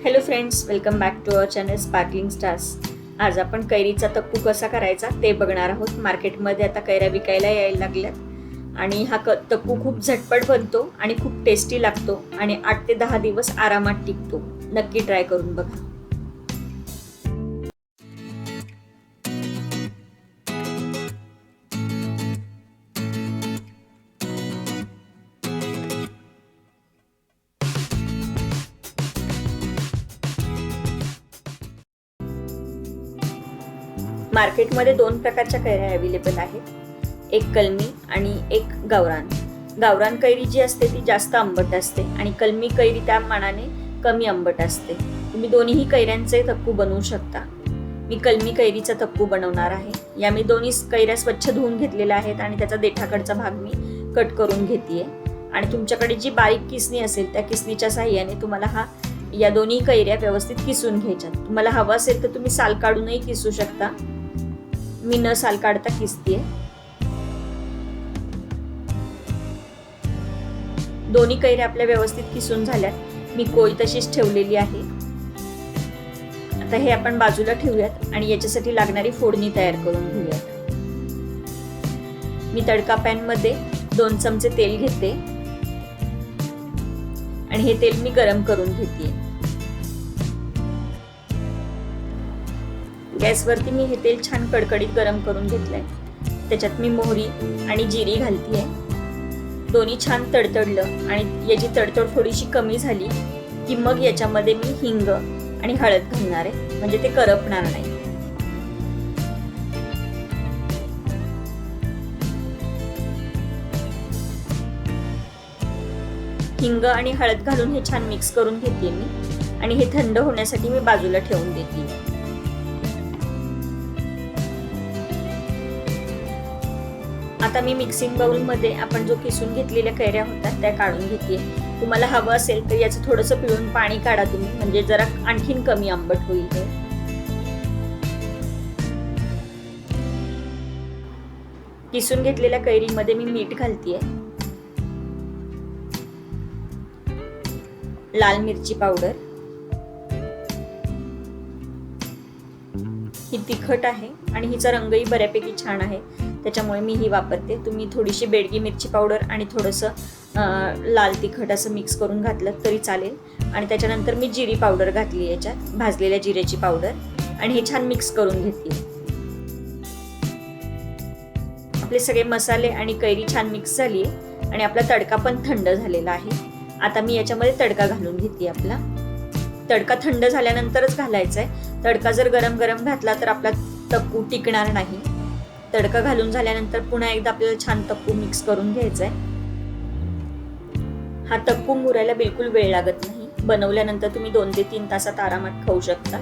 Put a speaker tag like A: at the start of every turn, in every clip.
A: Hello friends, welcome back to our channel sparkling stars. आज आपण कैरीचा तक्कू कसा करायचा ते बघणार आहोत। मार्केटमध्ये आता कैऱ्या विकायला यायला लागल्यात आणि हा तक्कू खूप झटपट बनतो आणि खूप टेस्टी लागतो आणि 8 ते 10 दिवस आरामात टिकतो। नक्की ट्राय करून बघा। मार्केटमध्ये 2 प्रकारच्या कैऱ्या अवेलेबल आहेत, एक कलमी आणि एक गावरान। गावरान कैरी जी असते ती जास्त आंबट असते आणि कलमी कैरी त्या मानाने कमी आंबट असते। तुम्ही दोन्ही कैऱ्यांचे तक्कू बनवू शकता। मी कलमी कैरीचा तक्कू बनवणार आहे। या मी दोन्ही कैऱ्या स्वच्छ धुवून घेतलेल्या आहेत आणि त्याचा देठाकडचा भाग मी कट करून घेतेय आणि तुमच्याकडे जी बारीक किसणी असेल त्या किसणीच्या सहाय्याने तुम्हाला या दोन्ही कैऱ्या व्यवस्थित किसून घ्यायच्यात। तुम्हाला हवं असेल तर तुम्ही साल काढूनही किसू शकता। मी न साल काढता किसतेय। दोन्ही कैऱ्या आपल्या व्यवस्थित किसून झाल्यात। मी कोय तशीच ठेवलेली आहे। आता हे आपण बाजूला ठेवूयात आणि याच्यासाठी लागणारी फोडणी तयार करून घेऊयात। मी तडका पॅन मध्ये 2 चमचे तेल घेते आणि हे तेल मी गरम करून घेते। गॅसवरती मी हे तेल छान कडकडीत गरम करून घेतलंय। त्याच्यात मी मोहरी आणि जिरी घालतेय। दोन्ही छान तडतडलं आणि याची तडतड थोडीशी कमी झाली की मग याच्यामध्ये मी हिंग आणि हळद घालणार आहे, म्हणजे ते करपणार नाही। हिंग आणि हळद घालून हे छान मिक्स करून घेते मी आणि हे थंड होण्यासाठी मी बाजूला ठेवून देते। आता मी मिक्सिंग बाउल मध्ये आपण जो किसून घेतलेल्या कैऱ्या होत्या त्या काढून घेते। तुम्हाला हवं असेल तर याचं थोडंसं पिळून पाणी काढा तुम्ही, म्हणजे जरा आणखीन कमी आंबट होईल हे। किसून घेतलेल्या कैरीमध्ये मी मीठ घालतेय, लाल मिरची पावडर, ही तिखट आहे आणि हिचा रंगही बऱ्यापैकी छान आहे, त्याच्यामुळे मी ही वापरते। तुम्ही थोडीशी बेडगी मिरची पावडर आणि थोडंसं लाल तिखट असं मिक्स करून घातलं तरी चालेल। आणि त्याच्यानंतर मी जिरी पावडर घातली, याच्यात भाजलेल्या जिऱ्याची पावडर, आणि हे छान मिक्स करून घेतली। आपले सगळे मसाले आणि कैरी छान मिक्स झाली आणि आपला तडका पण थंड झालेला आहे। आता मी याच्यामध्ये तडका घालून घेते। आपला तडका थंड झाल्यानंतरच घालायचा आहे। तडका जर गरम गरम घातला तर आपला तक्कू टिकणार नाही। तडका घालून झाल्यानंतर पुन्हा एकदा आपल्याला छान तक्कू मिक्स करून घ्यायचा आहे। हा तक्कू मुरायला बिलकुल वेळ लागत नाही। बनवल्यानंतर तुम्ही 2 ते 3 तासात आरामात खाऊ शकता।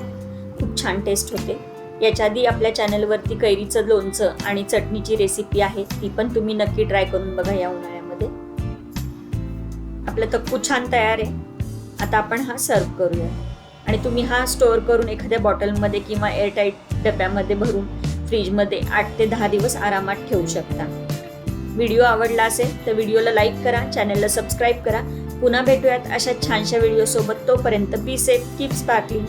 A: खूप छान टेस्ट होते। याच्या आधी आपल्या चॅनलवरती कैरीचं लोणचं आणि चटणीची रेसिपी आहे, ती पण तुम्ही नक्की ट्राय करून बघा या उन्हाळ्यामध्ये। आपला तक्कू छान तयार आहे। आता आपण हा सर्व करूया आणि तुम्ही हा स्टोअर करून एखाद्या बॉटलमध्ये किंवा एअरटाईट डब्यामध्ये भरून फ्रीजमध्ये 8 ते 10 दिवस आरामात ठेवू शकता। व्हिडिओ आवडला असेल तर व्हिडिओला लाईक करा, चॅनलला सबस्क्राईब करा। पुन्हा भेटूयात अशा छानशा व्हिडिओ सोबत। तोपर्यंत बी सेफ, कीप स्पार्कलिंग।